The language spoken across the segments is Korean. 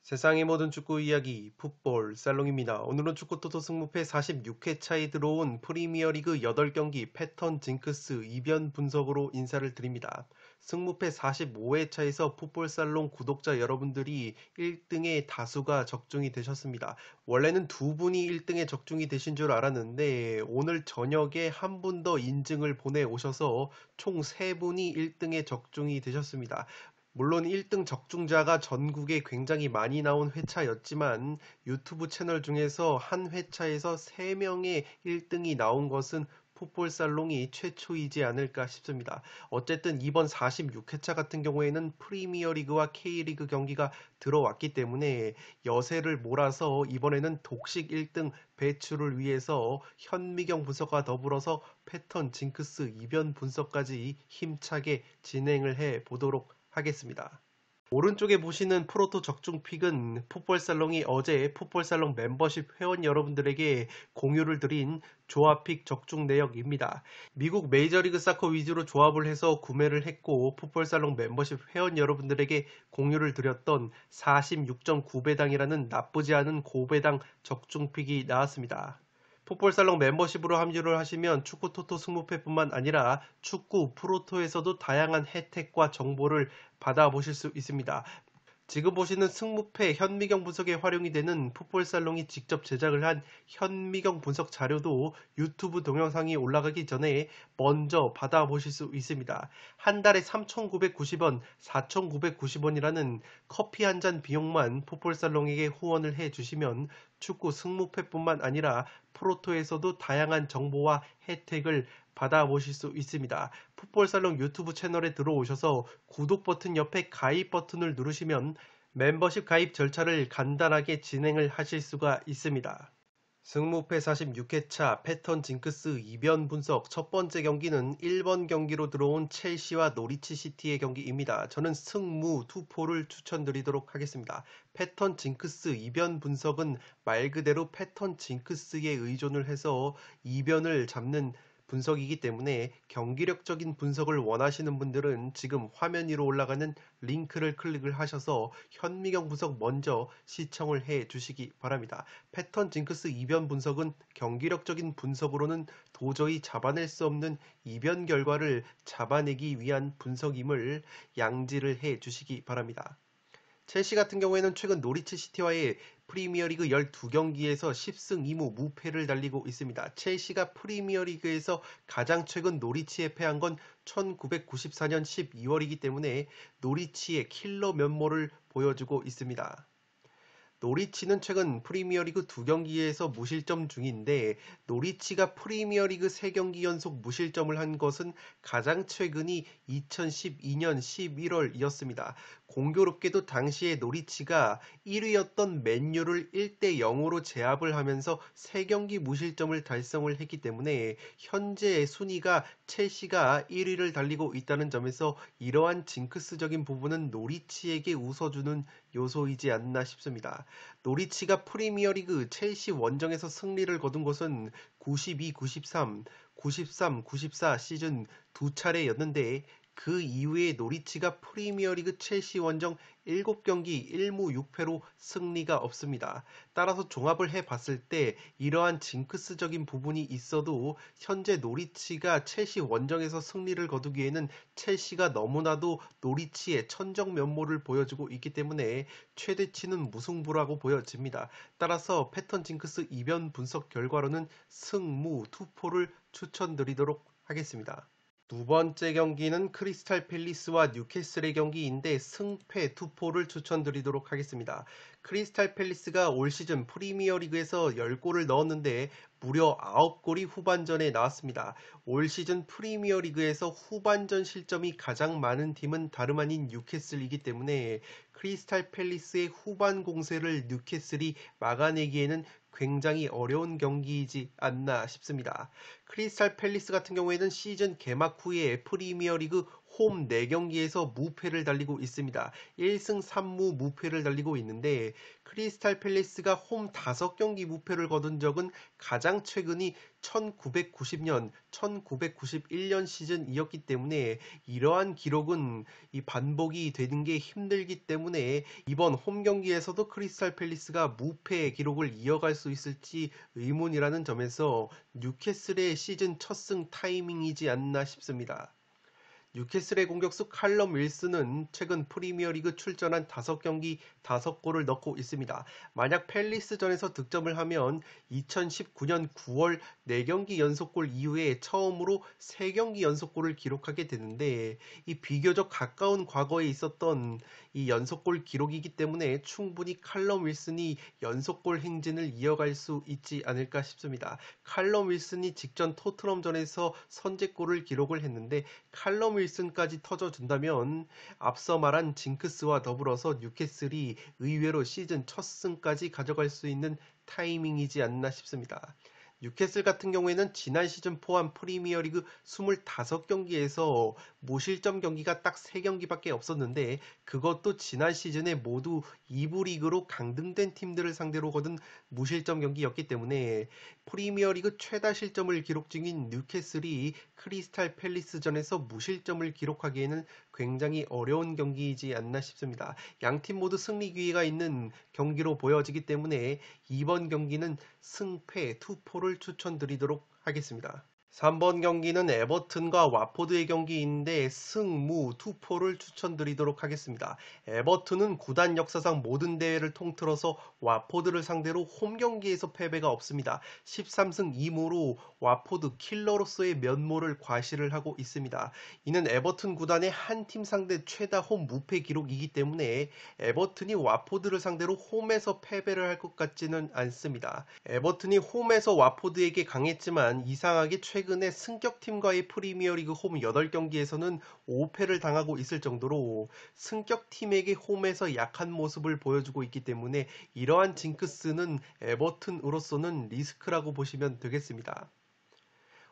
세상의 모든 축구 이야기 풋볼 살롱입니다. 오늘은 축구 토토 승무패 46회 차에 들어온 프리미어리그 8경기 패턴 징크스 이변 분석으로 인사를 드립니다. 승무패 45회 차에서 풋볼 살롱 구독자 여러분들이 1등에 다수가 적중이 되셨습니다. 원래는 두 분이 1등에 적중이 되신 줄 알았는데 오늘 저녁에 한 분 더 인증을 보내오셔서 총 3분이 1등에 적중이 되셨습니다. 물론 1등 적중자가 전국에 굉장히 많이 나온 회차였지만 유튜브 채널 중에서 한 회차에서 3명의 1등이 나온 것은 풋볼 살롱이 최초이지 않을까 싶습니다. 어쨌든 이번 46회차 같은 경우에는 프리미어리그와 K리그 경기가 들어왔기 때문에 여세를 몰아서 이번에는 독식 1등 배출을 위해서 현미경 분석과 더불어서 패턴 징크스 이변 분석까지 힘차게 진행을 해 보도록 하겠습니다. 오른쪽에 보시는 프로토 적중픽은 풋볼살롱이 어제 풋볼살롱 멤버십 회원 여러분들에게 공유를 드린 조합픽 적중 내역입니다. 미국 메이저리그 사커 위주로 조합을 해서 구매를 했고 풋볼살롱 멤버십 회원 여러분들에게 공유를 드렸던 46.9배당이라는 나쁘지 않은 고배당 적중픽이 나왔습니다. 풋볼살롱 멤버십으로 합류를 하시면 축구 토토 승무패뿐만 아니라 축구 프로토에서도 다양한 혜택과 정보를 받아보실 수 있습니다. 지금 보시는 승무패 현미경 분석에 활용이 되는 풋볼살롱이 직접 제작을 한 현미경 분석 자료도 유튜브 동영상이 올라가기 전에 먼저 받아보실 수 있습니다. 한 달에 3,990원, 4,990원이라는 커피 한 잔 비용만 풋볼살롱에게 후원을 해주시면 축구 승무패뿐만 아니라 프로토에서도 다양한 정보와 혜택을 받아보실 수 있습니다. 풋볼살롱 유튜브 채널에 들어오셔서 구독 버튼 옆에 가입 버튼을 누르시면 멤버십 가입 절차를 간단하게 진행을 하실 수가 있습니다. 승무패 46회차 패턴 징크스 이변 분석 첫 번째 경기는 1번 경기로 들어온 첼시와 노리치 시티의 경기입니다. 저는 승무 투포를 추천드리도록 하겠습니다. 패턴 징크스 이변 분석은 말 그대로 패턴 징크스에 의존을 해서 이변을 잡는 분석이기 때문에 경기력적인 분석을 원하시는 분들은 지금 화면 위로 올라가는 링크를 클릭을 하셔서 현미경 분석 먼저 시청을 해 주시기 바랍니다. 패턴 징크스 이변 분석은 경기력적인 분석으로는 도저히 잡아낼 수 없는 이변 결과를 잡아내기 위한 분석임을 양지를 해 주시기 바랍니다. 첼시 같은 경우에는 최근 노리치 시티와의 프리미어리그 12경기에서 10승 2무 무패를 달리고 있습니다. 첼시가 프리미어리그에서 가장 최근 노리치에 패한 건 1994년 12월이기 때문에 노리치의 킬러 면모를 보여주고 있습니다. 노리치는 최근 프리미어리그 2경기에서 무실점 중인데 노리치가 프리미어리그 3경기 연속 무실점을 한 것은 가장 최근이 2012년 11월이었습니다. 공교롭게도 당시에 노리치가 1위였던 맨유를 1대 0으로 제압을 하면서 3경기 무실점을 달성을 했기 때문에 현재 순위가 첼시가 1위를 달리고 있다는 점에서 이러한 징크스적인 부분은 노리치에게 웃어주는 요소이지 않나 싶습니다. 노리치가 프리미어리그 첼시 원정에서 승리를 거둔 것은 92, 93, 93, 94 시즌 두 차례였는데 그 이후에 노리치가 프리미어리그 첼시 원정 7경기 1무 6패로 승리가 없습니다. 따라서 종합을 해봤을 때 이러한 징크스적인 부분이 있어도 현재 노리치가 첼시 원정에서 승리를 거두기에는 첼시가 너무나도 노리치의 천정 면모를 보여주고 있기 때문에 최대치는 무승부라고 보여집니다. 따라서 패턴 징크스 이변 분석 결과로는 승무 투포를 추천드리도록 하겠습니다. 두 번째 경기는 크리스탈 팰리스와 뉴캐슬의 경기인데 승패 투포를 추천드리도록 하겠습니다. 크리스탈 팰리스가 올 시즌 프리미어리그에서 10골을 넣었는데 무려 9골이 후반전에 나왔습니다. 올 시즌 프리미어리그에서 후반전 실점이 가장 많은 팀은 다름 아닌 뉴캐슬이기 때문에 크리스탈 팰리스의 후반 공세를 뉴캐슬이 막아내기에는 굉장히 어려운 경기이지 않나 싶습니다. 크리스탈 팰리스 같은 경우에는 시즌 개막 후에 프리미어리그 홈 4경기에서 무패를 달리고 있습니다. 1승 3무 무패를 달리고 있는데 크리스탈 팰리스가 홈 5경기 무패를 거둔 적은 가장 최근이 1990년, 1991년 시즌이었기 때문에 이러한 기록은 이 반복이 되는 게 힘들기 때문에 이번 홈 경기에서도 크리스탈 팰리스가 무패 기록을 이어갈 수 있을지 의문이라는 점에서 뉴캐슬의 시즌 첫 승 타이밍이지 않나 싶습니다. 뉴캐슬의 공격수 칼럼 윌슨은 최근 프리미어리그 출전한 5경기 5골을 넣고 있습니다. 만약 팰리스전에서 득점을 하면 2019년 9월 4경기 연속골 이후에 처음으로 3경기 연속골을 기록하게 되는데 이 비교적 가까운 과거에 있었던 이 연속골 기록이기 때문에 충분히 칼럼 윌슨이 연속골 행진을 이어갈 수 있지 않을까 싶습니다. 칼럼 윌슨이 직전 토트넘전에서 선제골을 기록을 했는데 칼럼 윌슨까지 터져준다면 앞서 말한 징크스와 더불어서 뉴캐슬이 의외로 시즌 첫 승까지 가져갈 수 있는 타이밍이지 않나 싶습니다. 뉴캐슬 같은 경우에는 지난 시즌 포함 프리미어리그 25경기에서 무실점 경기가 딱 3경기밖에 없었는데 그것도 지난 시즌에 모두 2부 리그로 강등된 팀들을 상대로 거둔 무실점 경기였기 때문에 프리미어리그 최다 실점을 기록 중인 뉴캐슬이 크리스탈 팰리스전에서 무실점을 기록하기에는 굉장히 어려운 경기이지 않나 싶습니다. 양팀 모두 승리 기회가 있는 경기로 보여지기 때문에 이번 경기는 승패 투포를 추천드리도록 하겠습니다. 3번 경기는 에버튼과 와포드의 경기인데 승무 투포를 추천드리도록 하겠습니다. 에버튼은 구단 역사상 모든 대회를 통틀어서 와포드를 상대로 홈 경기에서 패배가 없습니다. 13승 2무로 와포드 킬러로서의 면모를 과시를 하고 있습니다. 이는 에버튼 구단의 한 팀 상대 최다 홈 무패 기록이기 때문에 에버튼이 와포드를 상대로 홈에서 패배를 할 것 같지는 않습니다. 에버튼이 홈에서 와포드에게 강했지만 이상하게 최근에 승격팀과의 프리미어리그 홈 8경기에서는 5패를 당하고 있을 정도로 승격팀에게 홈에서 약한 모습을 보여주고 있기 때문에 이러한 징크스는 에버튼으로서는 리스크라고 보시면 되겠습니다.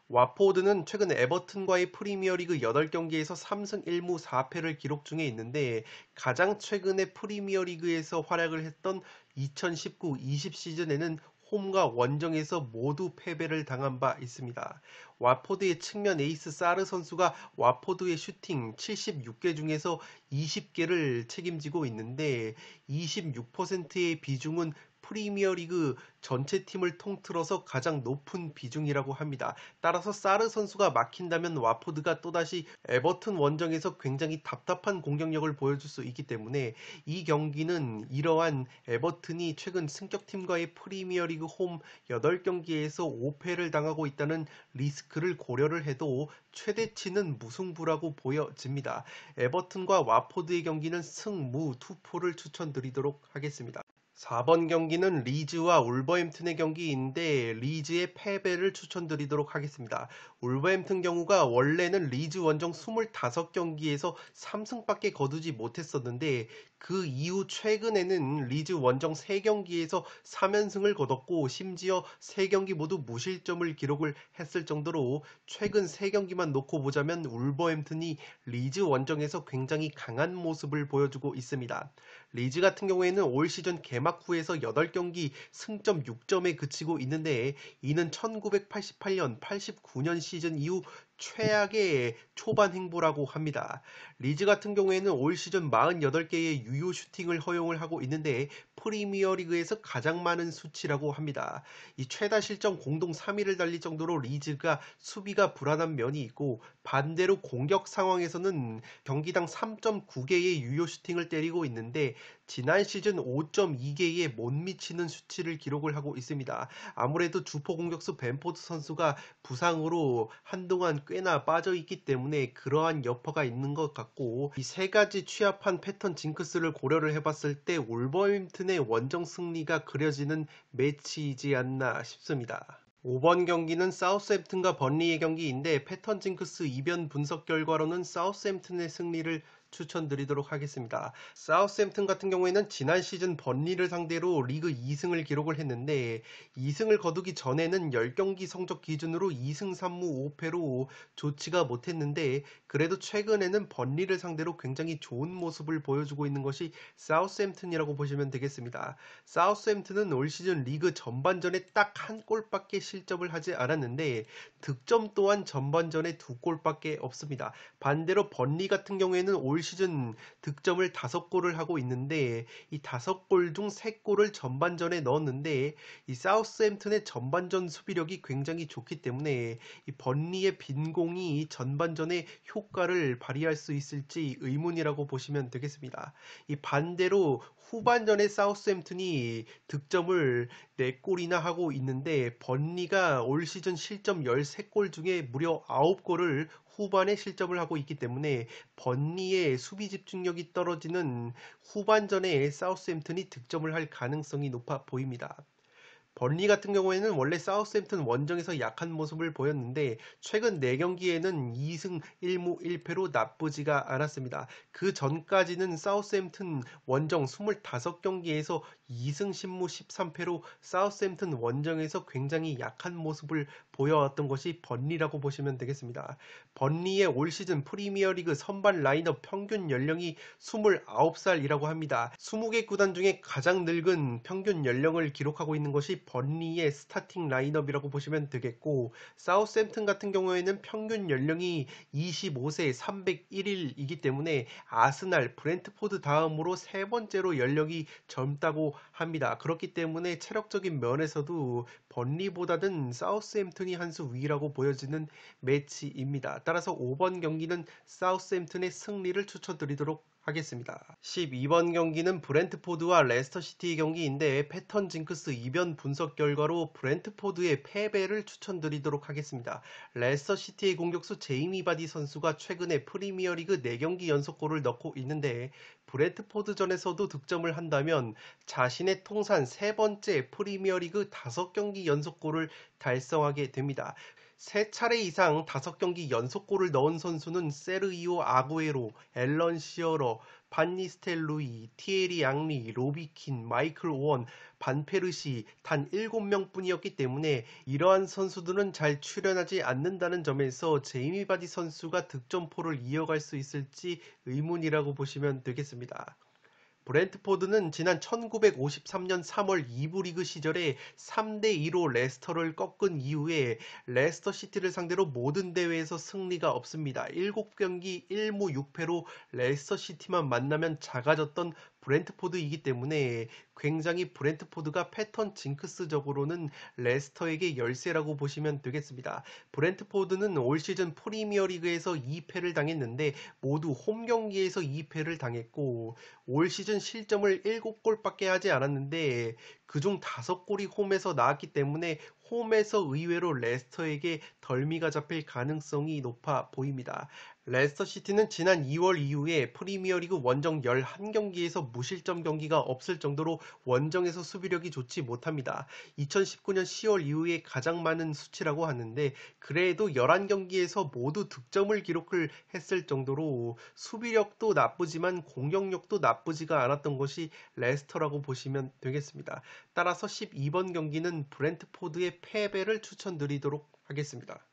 와포드는 최근 에버튼과의 프리미어리그 8경기에서 3승 1무 4패를 기록 중에 있는데 가장 최근에 프리미어리그에서 활약을 했던 2019-20 시즌에는 홈과 원정에서 모두 패배를 당한 바 있습니다. 와포드의 측면 에이스 사르 선수가 와포드의 슈팅 76개 중에서 20개를 책임지고 있는데 26%의 비중은 프리미어리그 전체 팀을 통틀어서 가장 높은 비중이라고 합니다. 따라서 사르 선수가 막힌다면 와포드가 또다시 에버튼 원정에서 굉장히 답답한 공격력을 보여줄 수 있기 때문에 이 경기는 이러한 에버튼이 최근 승격팀과의 프리미어리그 홈 8경기에서 5패를 당하고 있다는 리스크를 고려를 해도 최대치는 무승부라고 보여집니다. 에버튼과 와포드의 경기는 승무 투포를 추천드리도록 하겠습니다. 4번 경기는 리즈와 울버햄튼의 경기인데 리즈의 패배를 추천드리도록 하겠습니다. 울버햄튼 경우가 원래는 리즈 원정 25경기에서 3승밖에 거두지 못했었는데 그 이후 최근에는 리즈 원정 3경기에서 3연승을 거뒀고 심지어 3경기 모두 무실점을 기록을 했을 정도로 최근 3경기만 놓고 보자면 울버햄튼이 리즈 원정에서 굉장히 강한 모습을 보여주고 있습니다. 리즈 같은 경우에는 올 시즌 개막 후에서 8경기 승점 6점에 그치고 있는데 이는 1988년, 89년 시즌 이후 최악의 초반 행보라고 합니다. 리즈 같은 경우에는 올 시즌 48개의 유효 슈팅을 허용을 하고 있는데 프리미어리그에서 가장 많은 수치라고 합니다. 이 최다 실점 공동 3위를 달릴 정도로 리즈가 수비가 불안한 면이 있고 반대로 공격 상황에서는 경기당 3.9개의 유효 슈팅을 때리고 있는데 지난 시즌 5.2개의 못 미치는 수치를 기록을 하고 있습니다. 아무래도 주포 공격수 벤포드 선수가 부상으로 한동안 꽤나 빠져있기 때문에 그러한 여파가 있는 것 같고 이 세 가지 취합한 패턴 징크스를 고려를 해봤을 때 울버햄튼의 원정 승리가 그려지는 매치이지 않나 싶습니다. 5번 경기는 사우스햄튼과 번리의 경기인데 패턴 징크스 이변 분석 결과로는 사우스햄튼의 승리를 추천드리도록 하겠습니다. 사우스햄튼 같은 경우에는 지난 시즌 번리를 상대로 리그 2승을 기록을 했는데 2승을 거두기 전에는 10경기 성적 기준으로 2승 3무 5패로 좋지가 못했는데 그래도 최근에는 번리를 상대로 굉장히 좋은 모습을 보여주고 있는 것이 사우스햄튼이라고 보시면 되겠습니다. 사우스햄튼은 올 시즌 리그 전반전에 딱 한 골밖에 실점을 하지 않았는데 득점 또한 전반전에 2골밖에 없습니다. 반대로 번리 같은 경우에는 올 시즌 득점을 5골을 하고 있는데 이 5골 중 3골을 전반전에 넣었는데 이 사우스햄튼의 전반전 수비력이 굉장히 좋기 때문에 이 번리의 빈공이 전반전에 효과를 발휘할 수 있을지 의문이라고 보시면 되겠습니다. 이 반대로 후반전에 사우스햄튼이 득점을 4골이나 하고 있는데 번리가 올 시즌 실점 13골 중에 무려 9골을 후반에 실점을 하고 있기 때문에 번리의 수비 집중력이 떨어지는 후반전에 사우스햄튼이 득점을 할 가능성이 높아 보입니다. 번리 같은 경우에는 원래 사우스햄튼 원정에서 약한 모습을 보였는데 최근 4경기에는 2승 1무 1패로 나쁘지가 않았습니다. 그 전까지는 사우스햄튼 원정 25경기에서 2승 10무 13패로 사우스햄튼 원정에서 굉장히 약한 모습을 보여왔던 것이 번리라고 보시면 되겠습니다. 번리의 올 시즌 프리미어리그 선발 라인업 평균 연령이 29살이라고 합니다. 20개 구단 중에 가장 늙은 평균 연령을 기록하고 있는 것이 번리의 스타팅 라인업이라고 보시면 되겠고 사우스햄튼 같은 경우에는 평균 연령이 25세 301일이기 때문에 아스날, 브렌트포드 다음으로 세 번째로 연령이 젊다고 합니다. 그렇기 때문에 체력적인 면에서도 번리보다는 사우스햄튼이 한 수 위라고 보여지는 매치입니다. 따라서 5번 경기는 사우스햄튼의 승리를 추천드리도록 하겠습니다. 12번 경기는 브렌트포드와 레스터시티 경기인데 패턴 징크스 이변 분석 결과로 브렌트포드의 패배를 추천드리도록 하겠습니다. 레스터시티의 공격수 제이미 바디 선수가 최근에 프리미어리그 4경기 연속골을 넣고 있는데 브렌트포드전에서도 득점을 한다면 자신의 통산 3번째 프리미어리그 5경기 연속골을 달성하게 됩니다. 3차례 이상 5경기 연속골을 넣은 선수는 세르히오 아구에로, 앨런 시어러, 반 니스텔로이, 티에리 앙리, 로비킨, 마이클 오원, 반페르시 단 7명 뿐이었기 때문에 이러한 선수들은 잘 출연하지 않는다는 점에서 제이미 바디 선수가 득점포를 이어갈 수 있을지 의문이라고 보시면 되겠습니다. 브렌트포드는 지난 1953년 3월 2부 리그 시절에 3대2로 레스터를 꺾은 이후에 레스터 시티를 상대로 모든 대회에서 승리가 없습니다. 7경기 1무 6패로 레스터 시티만 만나면 작아졌던 브렌트포드이기 때문에 굉장히 브렌트포드가 패턴 징크스적으로는 레스터에게 열세라고 보시면 되겠습니다. 브렌트포드는 올 시즌 프리미어리그에서 2패를 당했는데 모두 홈 경기에서 2패를 당했고 올 시즌 실점을 7골밖에 하지 않았는데 그중 5골이 홈에서 나왔기 때문에 홈에서 의외로 레스터에게 덜미가 잡힐 가능성이 높아 보입니다. 레스터 시티는 지난 2월 이후에 프리미어리그 원정 11경기에서 무실점 경기가 없을 정도로 원정에서 수비력이 좋지 못합니다. 2019년 10월 이후에 가장 많은 수치라고 하는데 그래도 11경기에서 모두 득점을 기록을 했을 정도로 수비력도 나쁘지만 공격력도 나쁘지가 않았던 것이 레스터라고 보시면 되겠습니다. 따라서 12번 경기는 브렌트포드의 패배를 추천드리도록 하겠습니다.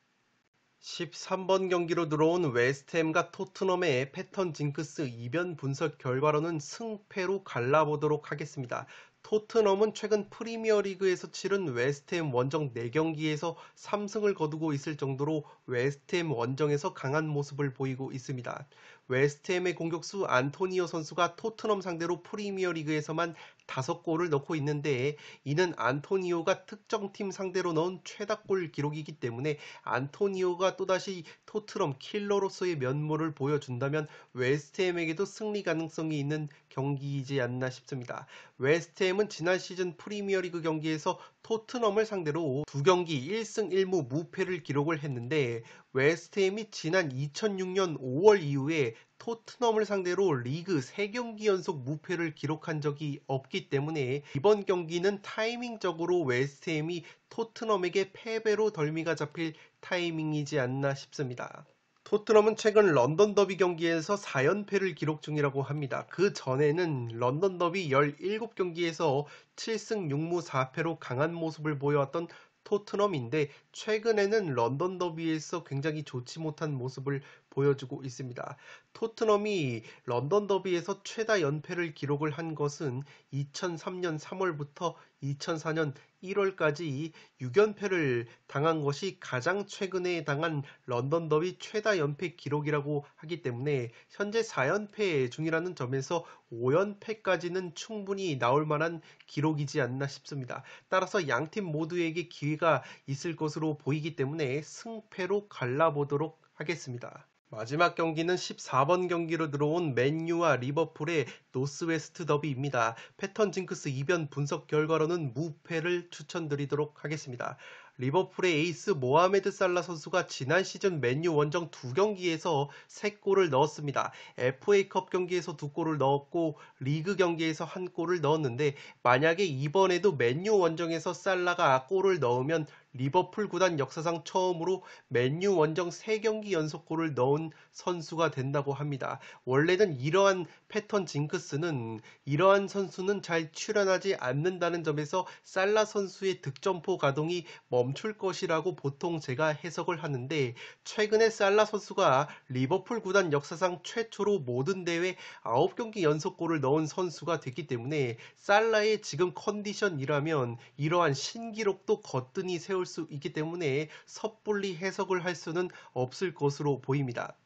13번 경기로 들어온 웨스트햄과 토트넘의 패턴 징크스 이변 분석 결과로는 승패로 갈라보도록 하겠습니다. 토트넘은 최근 프리미어리그에서 치른 웨스트햄 원정 4경기에서 3승을 거두고 있을 정도로 웨스트햄 원정에서 강한 모습을 보이고 있습니다. 웨스트햄의 공격수 안토니오 선수가 토트넘 상대로 프리미어리그에서만 5골을 넣고 있는데 이는 안토니오가 특정팀 상대로 넣은 최다골 기록이기 때문에 안토니오가 또다시 토트넘 킬러로서의 면모를 보여준다면 웨스트햄에게도 승리 가능성이 있는 경기이지 않나 싶습니다. 웨스트햄은 지난 시즌 프리미어리그 경기에서 토트넘을 상대로 2경기 1승 1무 무패를 기록을 했는데 웨스트햄이 지난 2006년 5월 이후에 토트넘을 상대로 리그 3경기 연속 무패를 기록한 적이 없기 때문에 이번 경기는 타이밍적으로 웨스트햄이 토트넘에게 패배로 덜미가 잡힐 타이밍이지 않나 싶습니다. 토트넘은 최근 런던 더비 경기에서 4연패를 기록 중이라고 합니다. 그 전에는 런던 더비 17경기에서 7승 6무 4패로 강한 모습을 보여왔던 토트넘인데 최근에는 런던 더비에서 굉장히 좋지 못한 모습을 보여주고 있습니다. 토트넘이 런던 더비에서 최다 연패를 기록을 한 것은 2003년 3월부터 2004년 1월까지 6연패를 당한 것이 가장 최근에 당한 런던 더비 최다 연패 기록이라고 하기 때문에 현재 4연패 중이라는 점에서 5연패까지는 충분히 나올 만한 기록이지 않나 싶습니다. 따라서 양팀 모두에게 기회가 있을 것으로 보이기 때문에 승패로 갈라보도록 하겠습니다. 마지막 경기는 14번 경기로 들어온 맨유와 리버풀의 노스웨스트 더비입니다. 패턴 징크스 이변 분석 결과로는 무패를 추천드리도록 하겠습니다. 리버풀의 에이스 모하메드 살라 선수가 지난 시즌 맨유 원정 2경기에서 3골을 넣었습니다. FA컵 경기에서 2골을 넣었고 리그 경기에서 1골을 넣었는데 만약에 이번에도 맨유 원정에서 살라가 골을 넣으면 리버풀 구단 역사상 처음으로 맨유 원정 3경기 연속골을 넣은 선수가 된다고 합니다. 원래는 이러한 패턴 징크스는 이러한 선수는 잘 출현하지 않는다는 점에서 살라 선수의 득점포 가동이 멈출 것이라고 보통 제가 해석을 하는데 최근에 살라 선수가 리버풀 구단 역사상 최초로 모든 대회 9경기 연속골을 넣은 선수가 됐기 때문에 살라의 지금 컨디션이라면 이러한 신기록도 거뜬히 세울 수 있기 때문에 섣불리 해석을 할 수는 없을 것으로 보입니다.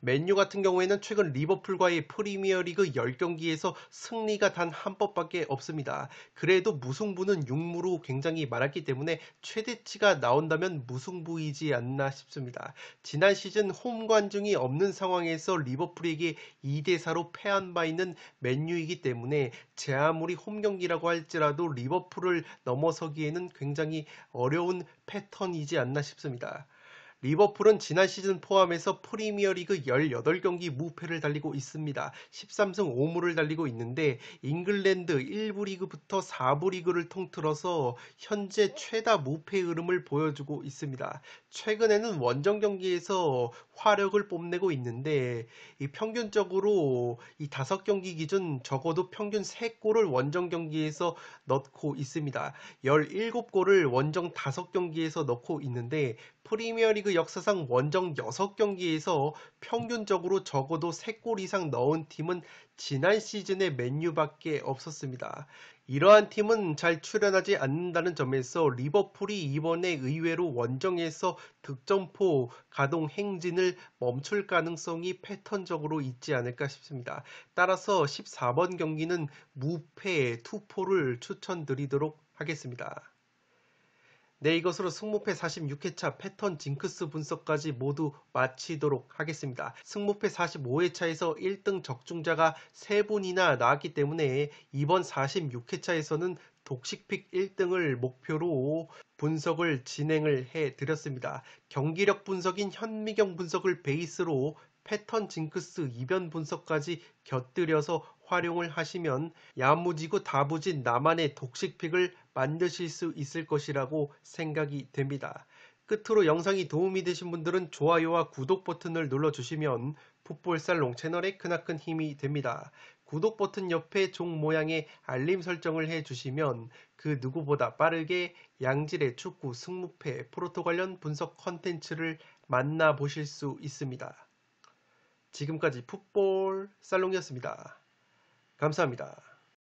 맨유 같은 경우에는 최근 리버풀과의 프리미어리그 10경기에서 승리가 단 한 번밖에 없습니다. 그래도 무승부는 6무로 굉장히 많았기 때문에 최대치가 나온다면 무승부이지 않나 싶습니다. 지난 시즌 홈 관중이 없는 상황에서 리버풀에게 2대4로 패한 바 있는 맨유이기 때문에 제 아무리 홈 경기라고 할지라도 리버풀을 넘어서기에는 굉장히 어려운 패턴이지 않나 싶습니다. 리버풀은 지난 시즌 포함해서 프리미어리그 18경기 무패를 달리고 있습니다. 13승 5무를 달리고 있는데 잉글랜드 1부 리그부터 4부 리그를 통틀어서 현재 최다 무패 흐름을 보여주고 있습니다. 최근에는 원정 경기에서 화력을 뽐내고 있는데 이 평균적으로 이 5경기 기준 적어도 평균 3골을 원정 경기에서 넣고 있습니다. 17골을 원정 5경기에서 넣고 있는데 프리미어리그 역사상 원정 6경기에서 평균적으로 적어도 3골 이상 넣은 팀은 지난 시즌에 맨유밖에 없었습니다. 이러한 팀은 잘 출현하지 않는다는 점에서 리버풀이 이번에 의외로 원정에서 득점포 가동 행진을 멈출 가능성이 패턴적으로 있지 않을까 싶습니다. 따라서 14번 경기는 무패 투포를 추천드리도록 하겠습니다. 네, 이것으로 승무패 46회차 패턴 징크스 분석까지 모두 마치도록 하겠습니다. 승무패 45회차에서 1등 적중자가 3분이나 나왔기 때문에 이번 46회차에서는 독식픽 1등을 목표로 분석을 진행을 해드렸습니다. 경기력 분석인 현미경 분석을 베이스로 패턴 징크스 이변 분석까지 곁들여서 활용을 하시면 야무지고 다부진 나만의 독식픽을 만드실 수 있을 것이라고 생각이 됩니다. 끝으로 영상이 도움이 되신 분들은 좋아요와 구독 버튼을 눌러주시면 풋볼살롱 채널에 크나큰 힘이 됩니다. 구독 버튼 옆에 종 모양의 알림 설정을 해주시면 그 누구보다 빠르게 양질의 축구 승무패 프로토 관련 분석 컨텐츠를 만나보실 수 있습니다. 지금까지 풋볼 살롱이었습니다. 감사합니다.